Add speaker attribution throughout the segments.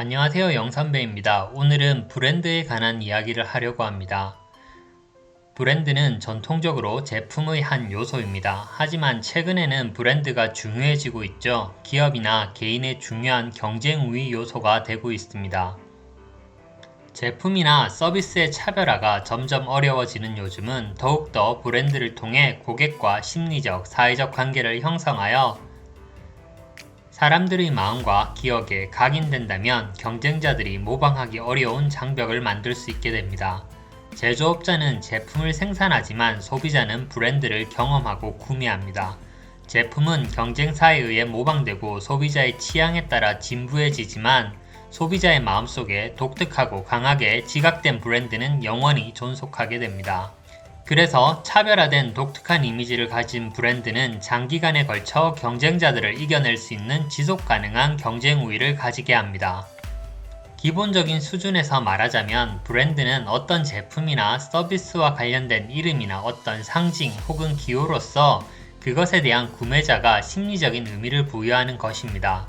Speaker 1: 안녕하세요, 영선배입니다. 오늘은 브랜드에 관한 이야기를 하려고 합니다. 브랜드는 전통적으로 제품의 한 요소입니다. 하지만 최근에는 브랜드가 중요해지고 있죠. 기업이나 개인의 중요한 경쟁 우위 요소가 되고 있습니다. 제품이나 서비스의 차별화가 점점 어려워지는 요즘은 더욱더 브랜드를 통해 고객과 심리적, 사회적 관계를 형성하여 사람들의 마음과 기억에 각인된다면 경쟁자들이 모방하기 어려운 장벽을 만들 수 있게 됩니다. 제조업자는 제품을 생산하지만 소비자는 브랜드를 경험하고 구매합니다. 제품은 경쟁사에 의해 모방되고 소비자의 취향에 따라 진부해지지만 소비자의 마음속에 독특하고 강하게 지각된 브랜드는 영원히 존속하게 됩니다. 그래서 차별화된 독특한 이미지를 가진 브랜드는 장기간에 걸쳐 경쟁자들을 이겨낼 수 있는 지속 가능한 경쟁 우위를 가지게 합니다. 기본적인 수준에서 말하자면 브랜드는 어떤 제품이나 서비스와 관련된 이름이나 어떤 상징 혹은 기호로서 그것에 대한 구매자가 심리적인 의미를 부여하는 것입니다.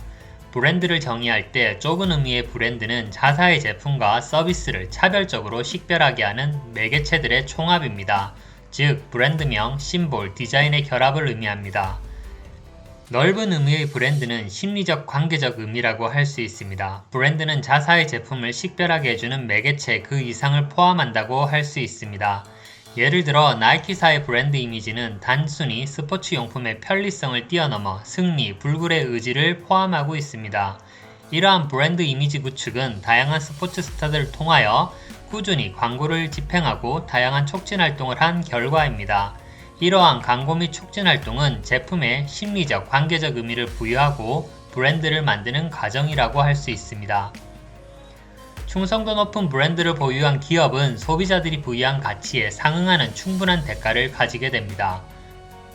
Speaker 1: 브랜드를 정의할 때 좁은 의미의 브랜드는 자사의 제품과 서비스를 차별적으로 식별하게 하는 매개체들의 총합입니다. 즉, 브랜드명, 심볼, 디자인의 결합을 의미합니다. 넓은 의미의 브랜드는 심리적 관계적 의미라고 할 수 있습니다. 브랜드는 자사의 제품을 식별하게 해주는 매개체 그 이상을 포함한다고 할 수 있습니다. 예를 들어 나이키사의 브랜드 이미지는 단순히 스포츠 용품의 편리성을 뛰어넘어 승리, 불굴의 의지를 포함하고 있습니다. 이러한 브랜드 이미지 구축은 다양한 스포츠 스타들을 통하여 꾸준히 광고를 집행하고 다양한 촉진 활동을 한 결과입니다. 이러한 광고 및 촉진 활동은 제품에 심리적, 관계적 의미를 부여하고 브랜드를 만드는 과정이라고 할 수 있습니다. 충성도 높은 브랜드를 보유한 기업은 소비자들이 부여한 가치에 상응하는 충분한 대가를 가지게 됩니다.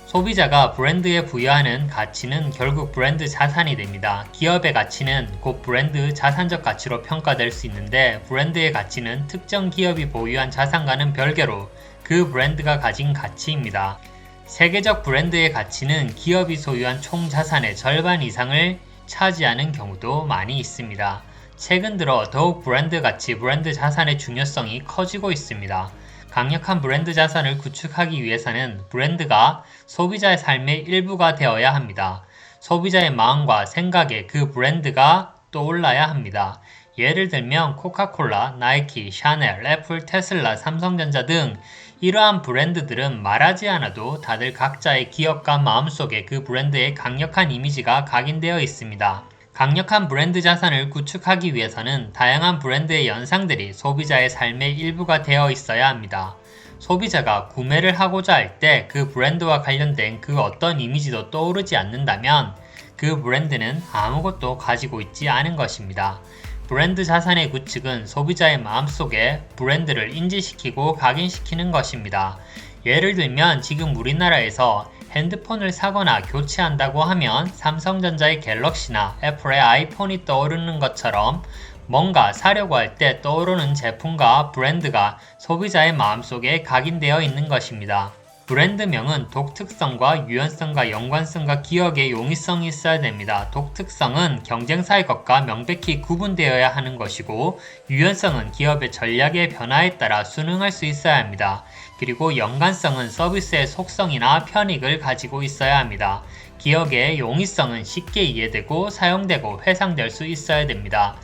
Speaker 1: 소비자가 브랜드에 부여하는 가치는 결국 브랜드 자산이 됩니다. 기업의 가치는 곧 브랜드 자산적 가치로 평가될 수 있는데 브랜드의 가치는 특정 기업이 보유한 자산과는 별개로 그 브랜드가 가진 가치입니다. 세계적 브랜드의 가치는 기업이 소유한 총 자산의 절반 이상을 차지하는 경우도 많이 있습니다. 최근 들어 더욱 브랜드 가치, 브랜드 자산의 중요성이 커지고 있습니다. 강력한 브랜드 자산을 구축하기 위해서는 브랜드가 소비자의 삶의 일부가 되어야 합니다. 소비자의 마음과 생각에 그 브랜드가 떠올라야 합니다. 예를 들면 코카콜라, 나이키, 샤넬, 애플, 테슬라, 삼성전자 등 이러한 브랜드들은 말하지 않아도 다들 각자의 기억과 마음속에 그 브랜드의 강력한 이미지가 각인되어 있습니다. 강력한 브랜드 자산을 구축하기 위해서는 다양한 브랜드의 연상들이 소비자의 삶의 일부가 되어 있어야 합니다. 소비자가 구매를 하고자 할 때 그 브랜드와 관련된 그 어떤 이미지도 떠오르지 않는다면 그 브랜드는 아무것도 가지고 있지 않은 것입니다. 브랜드 자산의 구축은 소비자의 마음속에 브랜드를 인지시키고 각인시키는 것입니다. 예를 들면 지금 우리나라에서 핸드폰을 사거나 교체한다고 하면 삼성전자의 갤럭시나 애플의 아이폰이 떠오르는 것처럼 뭔가 사려고 할 때 떠오르는 제품과 브랜드가 소비자의 마음속에 각인되어 있는 것입니다. 브랜드명은 독특성과 유연성과 연관성과 기억의 용이성이 있어야 됩니다. 독특성은 경쟁사의 것과 명백히 구분되어야 하는 것이고 유연성은 기업의 전략의 변화에 따라 순응할 수 있어야 합니다. 그리고 연관성은 서비스의 속성이나 편익을 가지고 있어야 합니다. 기억의 용이성은 쉽게 이해되고 사용되고 회상될 수 있어야 됩니다.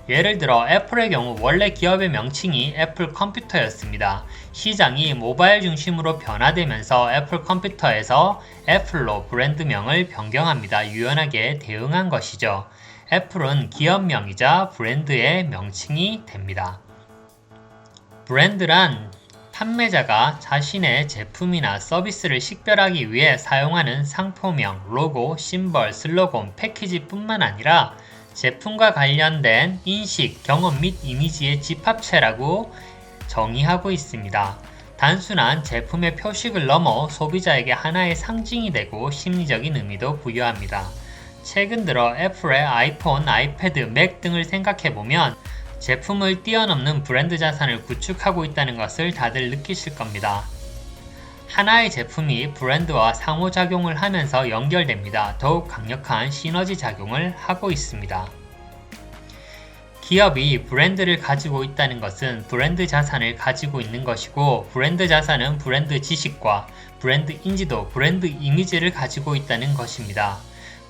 Speaker 1: 예를 들어 애플의 경우 원래 기업의 명칭이 애플 컴퓨터였습니다. 시장이 모바일 중심으로 변화되면서 애플 컴퓨터에서 애플로 브랜드명을 변경합니다. 유연하게 대응한 것이죠. 애플은 기업명이자 브랜드의 명칭이 됩니다. 브랜드란 판매자가 자신의 제품이나 서비스를 식별하기 위해 사용하는 상표명, 로고, 심벌, 슬로건, 패키지뿐만 아니라 제품과 관련된 인식, 경험 및 이미지의 집합체라고 정의하고 있습니다. 단순한 제품의 표식을 넘어 소비자에게 하나의 상징이 되고 심리적인 의미도 부여합니다. 최근 들어 애플의 아이폰, 아이패드, 맥 등을 생각해보면 제품을 뛰어넘는 브랜드 자산을 구축하고 있다는 것을 다들 느끼실 겁니다. 하나의 제품이 브랜드와 상호작용을 하면서 연결됩니다. 더욱 강력한 시너지 작용을 하고 있습니다. 기업이 브랜드를 가지고 있다는 것은 브랜드 자산을 가지고 있는 것이고, 브랜드 자산은 브랜드 지식과 브랜드 인지도, 브랜드 이미지를 가지고 있다는 것입니다.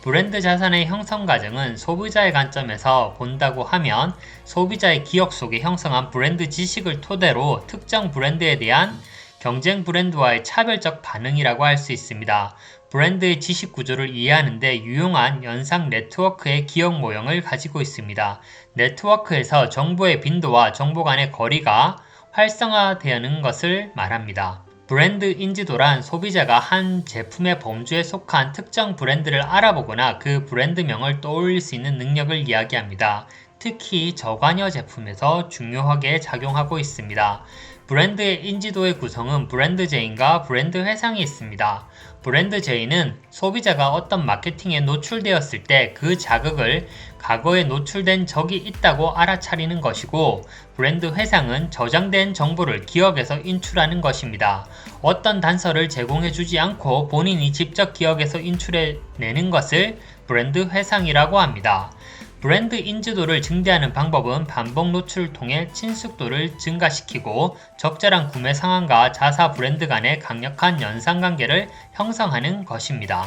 Speaker 1: 브랜드 자산의 형성 과정은 소비자의 관점에서 본다고 하면 소비자의 기억 속에 형성한 브랜드 지식을 토대로 특정 브랜드에 대한 경쟁 브랜드와의 차별적 반응이라고 할 수 있습니다. 브랜드의 지식 구조를 이해하는 데 유용한 연상 네트워크의 기억 모형을 가지고 있습니다. 네트워크에서 정보의 빈도와 정보 간의 거리가 활성화되는 것을 말합니다. 브랜드 인지도란 소비자가 한 제품의 범주에 속한 특정 브랜드를 알아보거나 그 브랜드명을 떠올릴 수 있는 능력을 이야기합니다. 특히 저관여 제품에서 중요하게 작용하고 있습니다. 브랜드의 인지도의 구성은 브랜드 제인과 브랜드 회상이 있습니다. 브랜드 제인은 소비자가 어떤 마케팅에 노출되었을 때 그 자극을 과거에 노출된 적이 있다고 알아차리는 것이고, 브랜드 회상은 저장된 정보를 기억에서 인출하는 것입니다. 어떤 단서를 제공해주지 않고 본인이 직접 기억에서 인출해내는 것을 브랜드 회상이라고 합니다. 브랜드 인지도를 증대하는 방법은 반복 노출을 통해 친숙도를 증가시키고 적절한 구매 상황과 자사 브랜드 간의 강력한 연상관계를 형성하는 것입니다.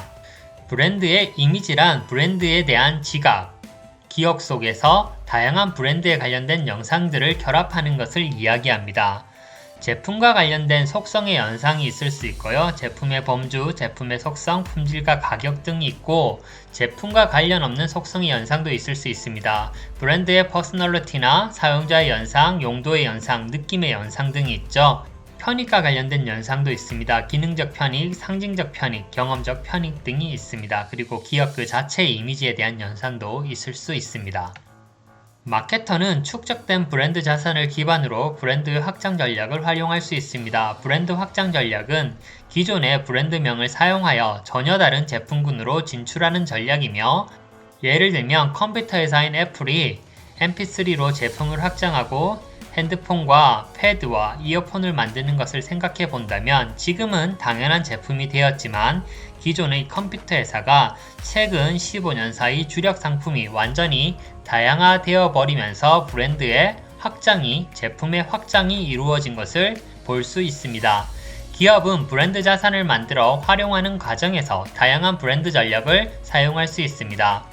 Speaker 1: 브랜드의 이미지란 브랜드에 대한 지각, 기억 속에서 다양한 브랜드에 관련된 영상들을 결합하는 것을 이야기합니다. 제품과 관련된 속성의 연상이 있을 수 있고요. 제품의 범주, 제품의 속성, 품질과 가격 등이 있고, 제품과 관련 없는 속성의 연상도 있을 수 있습니다. 브랜드의 퍼스널리티나 사용자의 연상, 용도의 연상, 느낌의 연상 등이 있죠. 편익과 관련된 연상도 있습니다. 기능적 편익, 상징적 편익, 경험적 편익 등이 있습니다. 그리고 기업 그 자체의 이미지에 대한 연상도 있을 수 있습니다. 마케터는 축적된 브랜드 자산을 기반으로 브랜드 확장 전략을 활용할 수 있습니다. 브랜드 확장 전략은 기존의 브랜드명을 사용하여 전혀 다른 제품군으로 진출하는 전략이며, 예를 들면 컴퓨터 회사인 애플이 mp3로 제품을 확장하고 핸드폰과 패드와 이어폰을 만드는 것을 생각해 본다면 지금은 당연한 제품이 되었지만, 기존의 컴퓨터 회사가 최근 15년 사이 주력 상품이 완전히 다양화되어 버리면서 브랜드의 확장이, 제품의 확장이 이루어진 것을 볼 수 있습니다. 기업은 브랜드 자산을 만들어 활용하는 과정에서 다양한 브랜드 전략을 사용할 수 있습니다.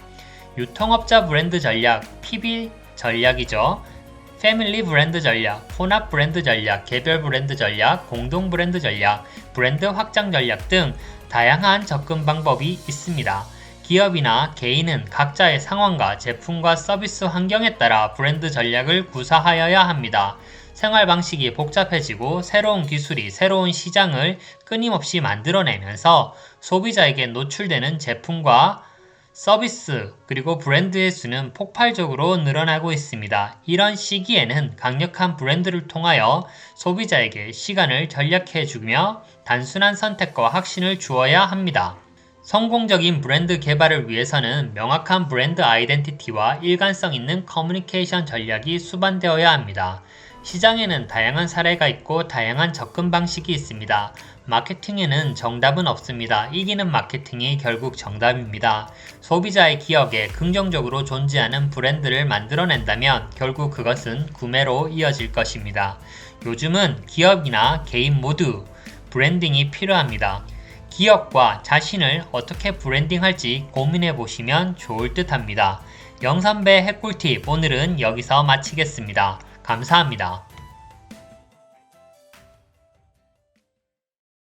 Speaker 1: 유통업자 브랜드 전략, PB 전략이죠. 패밀리 브랜드 전략, 혼합 브랜드 전략, 개별 브랜드 전략, 공동 브랜드 전략, 브랜드 확장 전략 등 다양한 접근 방법이 있습니다. 기업이나 개인은 각자의 상황과 제품과 서비스 환경에 따라 브랜드 전략을 구사하여야 합니다. 생활 방식이 복잡해지고 새로운 기술이 새로운 시장을 끊임없이 만들어내면서 소비자에게 노출되는 제품과 서비스 그리고 브랜드의 수는 폭발적으로 늘어나고 있습니다. 이런 시기에는 강력한 브랜드를 통하여 소비자에게 시간을 절약해주며 단순한 선택과 확신을 주어야 합니다. 성공적인 브랜드 개발을 위해서는 명확한 브랜드 아이덴티티와 일관성 있는 커뮤니케이션 전략이 수반되어야 합니다. 시장에는 다양한 사례가 있고 다양한 접근 방식이 있습니다. 마케팅에는 정답은 없습니다. 이기는 마케팅이 결국 정답입니다. 소비자의 기억에 긍정적으로 존재하는 브랜드를 만들어낸다면 결국 그것은 구매로 이어질 것입니다. 요즘은 기업이나 개인 모두 브랜딩이 필요합니다. 기업과 자신을 어떻게 브랜딩할지 고민해 보시면 좋을 듯 합니다. 영선배 핵꿀팁 오늘은 여기서 마치겠습니다. 감사합니다.